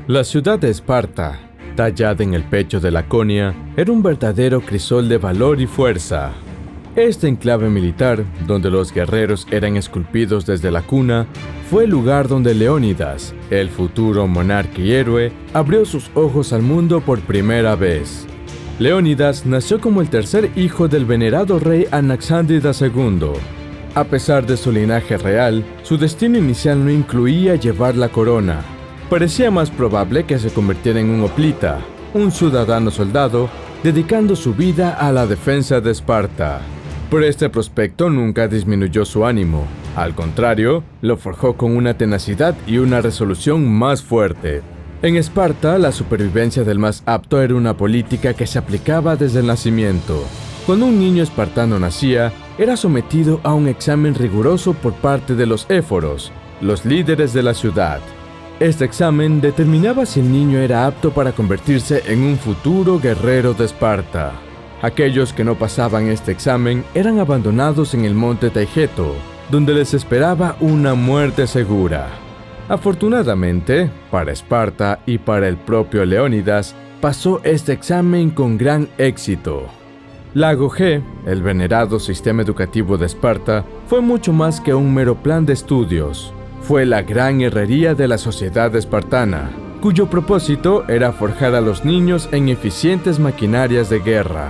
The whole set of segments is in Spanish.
La ciudad de Esparta, tallada en el pecho de Laconia, era un verdadero crisol de valor y fuerza. Este enclave militar, donde los guerreros eran esculpidos desde la cuna, fue el lugar donde Leónidas, el futuro monarca y héroe, abrió sus ojos al mundo por primera vez. Leónidas nació como el tercer hijo del venerado rey Anaxándridas II. A pesar de su linaje real, su destino inicial no incluía llevar la corona. Parecía más probable que se convirtiera en un hoplita, un ciudadano soldado, dedicando su vida a la defensa de Esparta. Pero este prospecto nunca disminuyó su ánimo. Al contrario, lo forjó con una tenacidad y una resolución más fuerte. En Esparta, la supervivencia del más apto era una política que se aplicaba desde el nacimiento. Cuando un niño espartano nacía, era sometido a un examen riguroso por parte de los éforos, los líderes de la ciudad. Este examen determinaba si el niño era apto para convertirse en un futuro guerrero de Esparta. Aquellos que no pasaban este examen eran abandonados en el monte Taygeto, donde les esperaba una muerte segura. Afortunadamente, para Esparta y para el propio Leónidas, pasó este examen con gran éxito. La Agogé, el venerado sistema educativo de Esparta, fue mucho más que un mero plan de estudios. Fue la gran herrería de la sociedad espartana, cuyo propósito era forjar a los niños en eficientes maquinarias de guerra.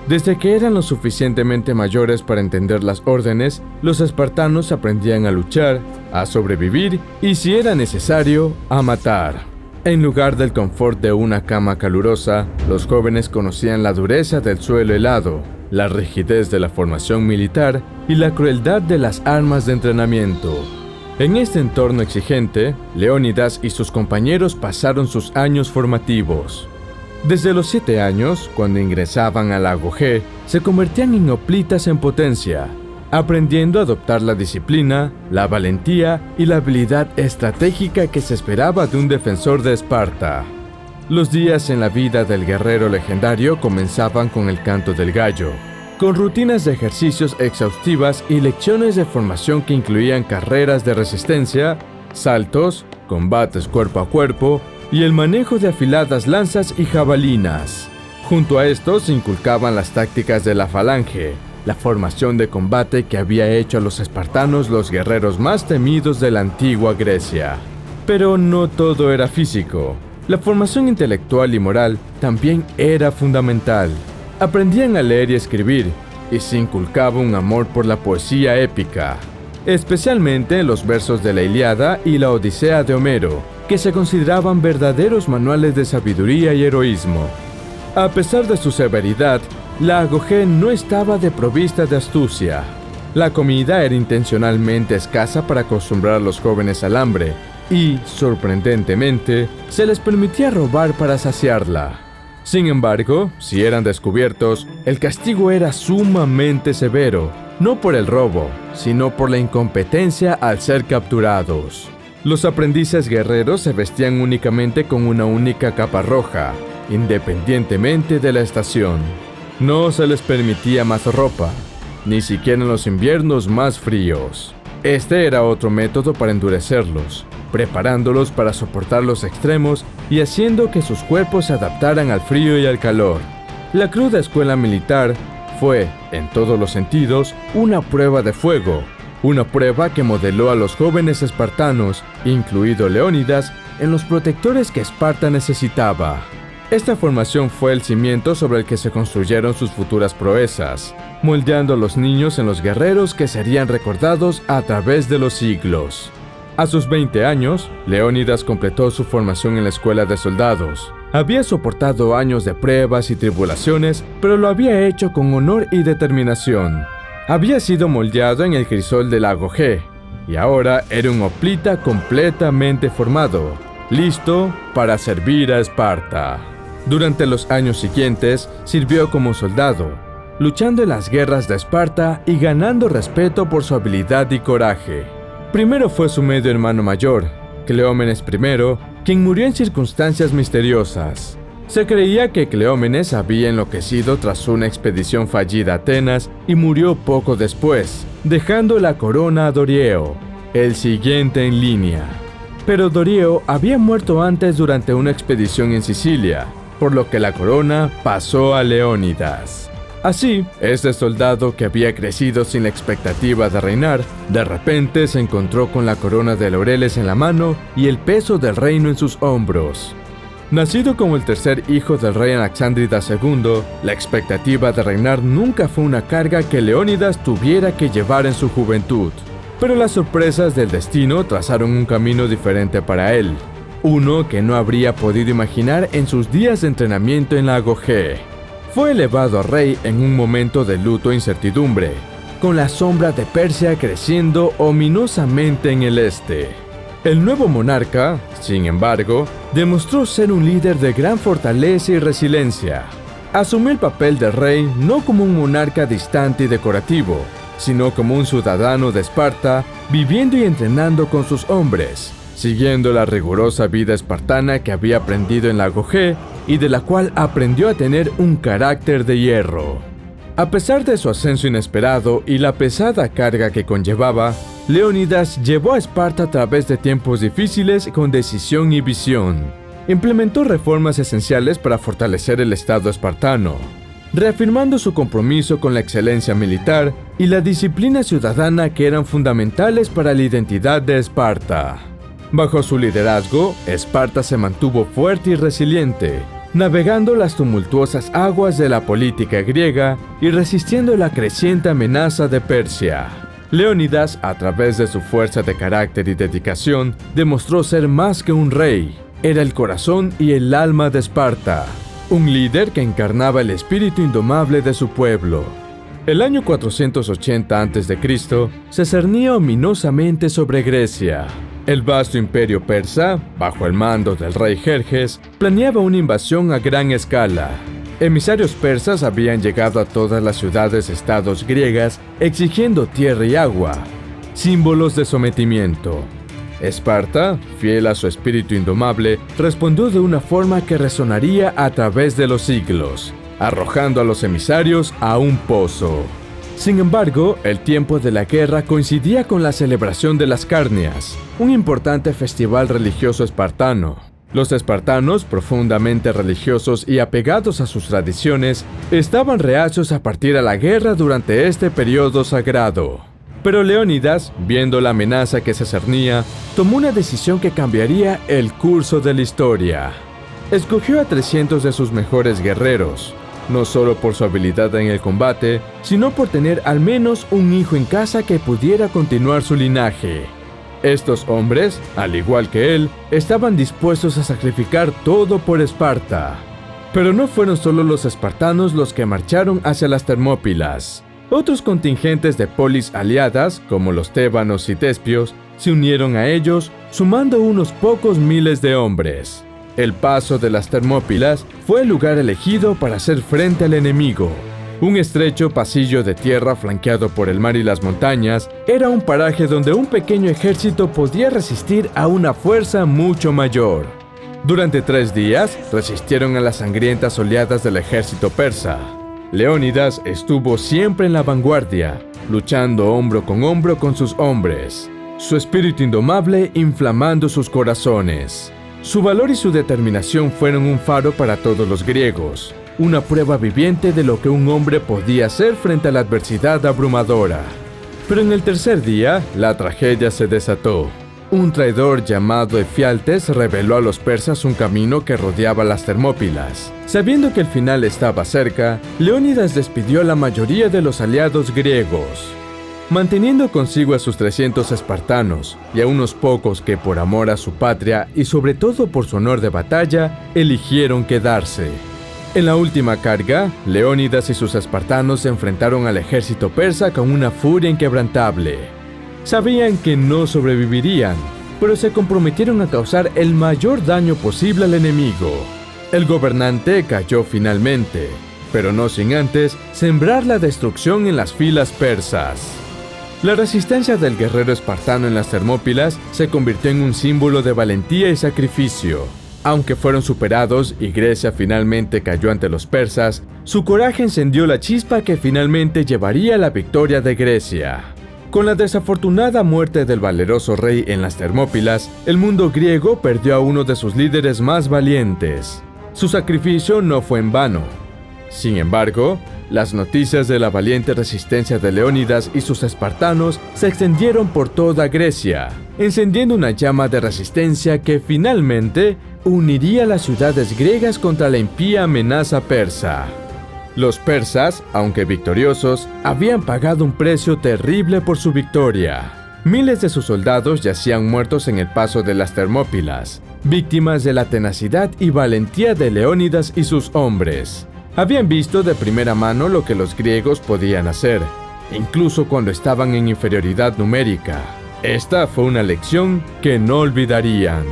Desde que eran lo suficientemente mayores para entender las órdenes, los espartanos aprendían a luchar, a sobrevivir y, si era necesario, a matar. En lugar del confort de una cama calurosa, los jóvenes conocían la dureza del suelo helado, la rigidez de la formación militar y la crueldad de las armas de entrenamiento. En este entorno exigente, Leónidas y sus compañeros pasaron sus años formativos. Desde los 7 años, cuando ingresaban a la Agogé, se convertían en hoplitas en potencia, aprendiendo a adoptar la disciplina, la valentía y la habilidad estratégica que se esperaba de un defensor de Esparta. Los días en la vida del guerrero legendario comenzaban con el canto del gallo, con rutinas de ejercicios exhaustivas y lecciones de formación que incluían carreras de resistencia, saltos, combates cuerpo a cuerpo y el manejo de afiladas lanzas y jabalinas. Junto a esto se inculcaban las tácticas de la falange, la formación de combate que había hecho a los espartanos los guerreros más temidos de la antigua Grecia. Pero no todo era físico. La formación intelectual y moral también era fundamental. Aprendían a leer y escribir, y se inculcaba un amor por la poesía épica, especialmente los versos de la Ilíada y la Odisea de Homero, que se consideraban verdaderos manuales de sabiduría y heroísmo. A pesar de su severidad, la Agogé no estaba desprovista de astucia. La comida era intencionalmente escasa para acostumbrar a los jóvenes al hambre y, sorprendentemente, se les permitía robar para saciarla. Sin embargo, si eran descubiertos, el castigo era sumamente severo, no por el robo, sino por la incompetencia al ser capturados. Los aprendices guerreros se vestían únicamente con una única capa roja, independientemente de la estación. No se les permitía más ropa, ni siquiera en los inviernos más fríos. Este era otro método para endurecerlos, preparándolos para soportar los extremos y haciendo que sus cuerpos se adaptaran al frío y al calor. La cruda escuela militar fue, en todos los sentidos, una prueba de fuego, una prueba que modeló a los jóvenes espartanos, incluido Leónidas, en los protectores que Esparta necesitaba. Esta formación fue el cimiento sobre el que se construyeron sus futuras proezas, moldeando a los niños en los guerreros que serían recordados a través de los siglos. A sus 20 años, Leónidas completó su formación en la escuela de soldados. Había soportado años de pruebas y tribulaciones, pero lo había hecho con honor y determinación. Había sido moldeado en el crisol de la Agogé, y ahora era un hoplita completamente formado, listo para servir a Esparta. Durante los años siguientes, sirvió como soldado, luchando en las guerras de Esparta y ganando respeto por su habilidad y coraje. Primero fue su medio hermano mayor, Cleómenes I, quien murió en circunstancias misteriosas. Se creía que Cleómenes había enloquecido tras una expedición fallida a Atenas y murió poco después, dejando la corona a Dorieo, el siguiente en línea. Pero Dorio había muerto antes durante una expedición en Sicilia, por lo que la corona pasó a Leónidas. Así, este soldado que había crecido sin la expectativa de reinar, de repente se encontró con la corona de laureles en la mano y el peso del reino en sus hombros. Nacido como el tercer hijo del rey Anaxándridas II, la expectativa de reinar nunca fue una carga que Leónidas tuviera que llevar en su juventud. Pero las sorpresas del destino trazaron un camino diferente para él, uno que no habría podido imaginar en sus días de entrenamiento en la Agogé. Fue elevado a rey en un momento de luto e incertidumbre, con la sombra de Persia creciendo ominosamente en el este. El nuevo monarca, sin embargo, demostró ser un líder de gran fortaleza y resiliencia. Asumió el papel de rey no como un monarca distante y decorativo, sino como un ciudadano de Esparta, viviendo y entrenando con sus hombres, siguiendo la rigurosa vida espartana que había aprendido en la Agogé y de la cual aprendió a tener un carácter de hierro. A pesar de su ascenso inesperado y la pesada carga que conllevaba, Leónidas llevó a Esparta a través de tiempos difíciles con decisión y visión. Implementó reformas esenciales para fortalecer el Estado espartano, reafirmando su compromiso con la excelencia militar y la disciplina ciudadana que eran fundamentales para la identidad de Esparta. Bajo su liderazgo, Esparta se mantuvo fuerte y resiliente, navegando las tumultuosas aguas de la política griega y resistiendo la creciente amenaza de Persia. Leónidas, a través de su fuerza de carácter y dedicación, demostró ser más que un rey. Era el corazón y el alma de Esparta, un líder que encarnaba el espíritu indomable de su pueblo. El año 480 a.C. se cernía ominosamente sobre Grecia. El vasto imperio persa, bajo el mando del rey Jerjes, planeaba una invasión a gran escala. Emisarios persas habían llegado a todas las ciudades-estados griegas exigiendo tierra y agua, símbolos de sometimiento. Esparta, fiel a su espíritu indomable, respondió de una forma que resonaría a través de los siglos, arrojando a los emisarios a un pozo. Sin embargo, el tiempo de la guerra coincidía con la celebración de las Carnias, un importante festival religioso espartano. Los espartanos, profundamente religiosos y apegados a sus tradiciones, estaban reacios a partir a la guerra durante este periodo sagrado. Pero Leónidas, viendo la amenaza que se cernía, tomó una decisión que cambiaría el curso de la historia. Escogió a 300 de sus mejores guerreros, no solo por su habilidad en el combate, sino por tener al menos un hijo en casa que pudiera continuar su linaje. Estos hombres, al igual que él, estaban dispuestos a sacrificar todo por Esparta. Pero no fueron solo los espartanos los que marcharon hacia las Termópilas. Otros contingentes de polis aliadas, como los tébanos y tespios, se unieron a ellos, sumando unos pocos miles de hombres. El paso de las Termópilas fue el lugar elegido para hacer frente al enemigo. Un estrecho pasillo de tierra flanqueado por el mar y las montañas era un paraje donde un pequeño ejército podía resistir a una fuerza mucho mayor. Durante 3 días resistieron a las sangrientas oleadas del ejército persa. Leónidas estuvo siempre en la vanguardia, luchando hombro con sus hombres, su espíritu indomable inflamando sus corazones. Su valor y su determinación fueron un faro para todos los griegos, una prueba viviente de lo que un hombre podía hacer frente a la adversidad abrumadora. Pero en el tercer día, la tragedia se desató. Un traidor llamado Efialtes reveló a los persas un camino que rodeaba las Termópilas. Sabiendo que el final estaba cerca, Leónidas despidió a la mayoría de los aliados griegos, manteniendo consigo a sus 300 espartanos y a unos pocos que por amor a su patria y sobre todo por su honor de batalla, eligieron quedarse. En la última carga, Leónidas y sus espartanos se enfrentaron al ejército persa con una furia inquebrantable. Sabían que no sobrevivirían, pero se comprometieron a causar el mayor daño posible al enemigo. El gobernante cayó finalmente, pero no sin antes sembrar la destrucción en las filas persas. La resistencia del guerrero espartano en las Termópilas se convirtió en un símbolo de valentía y sacrificio. Aunque fueron superados y Grecia finalmente cayó ante los persas, su coraje encendió la chispa que finalmente llevaría a la victoria de Grecia. Con la desafortunada muerte del valeroso rey en las Termópilas, el mundo griego perdió a uno de sus líderes más valientes. Su sacrificio no fue en vano. Sin embargo, las noticias de la valiente resistencia de Leónidas y sus espartanos se extendieron por toda Grecia, encendiendo una llama de resistencia que finalmente uniría las ciudades griegas contra la impía amenaza persa. Los persas, aunque victoriosos, habían pagado un precio terrible por su victoria. Miles de sus soldados yacían muertos en el paso de las Termópilas, víctimas de la tenacidad y valentía de Leónidas y sus hombres. Habían visto de primera mano lo que los griegos podían hacer, incluso cuando estaban en inferioridad numérica. Esta fue una lección que no olvidarían.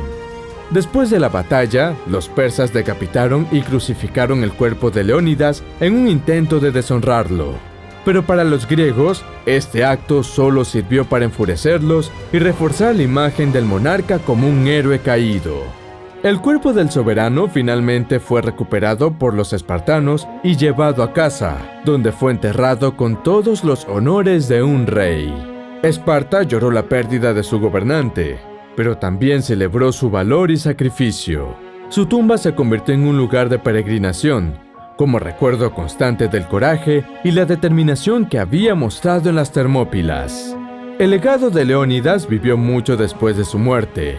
Después de la batalla, los persas decapitaron y crucificaron el cuerpo de Leónidas en un intento de deshonrarlo. Pero para los griegos, este acto solo sirvió para enfurecerlos y reforzar la imagen del monarca como un héroe caído. El cuerpo del soberano finalmente fue recuperado por los espartanos y llevado a casa, donde fue enterrado con todos los honores de un rey. Esparta lloró la pérdida de su gobernante, pero también celebró su valor y sacrificio. Su tumba se convirtió en un lugar de peregrinación, como recuerdo constante del coraje y la determinación que había mostrado en las Termópilas. El legado de Leónidas vivió mucho después de su muerte.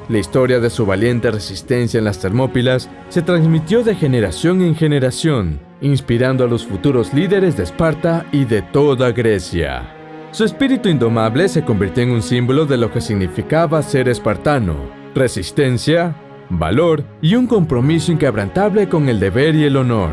La historia de su valiente resistencia en las Termópilas se transmitió de generación en generación, inspirando a los futuros líderes de Esparta y de toda Grecia. Su espíritu indomable se convirtió en un símbolo de lo que significaba ser espartano: resistencia, valor y un compromiso inquebrantable con el deber y el honor.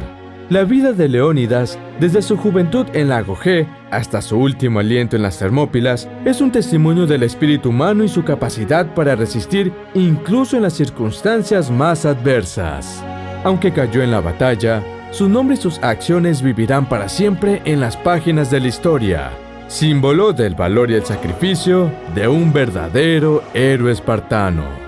La vida de Leónidas, desde su juventud en la Gogé hasta su último aliento en las Termópilas, es un testimonio del espíritu humano y su capacidad para resistir incluso en las circunstancias más adversas. Aunque cayó en la batalla, su nombre y sus acciones vivirán para siempre en las páginas de la historia, símbolo del valor y el sacrificio de un verdadero héroe espartano.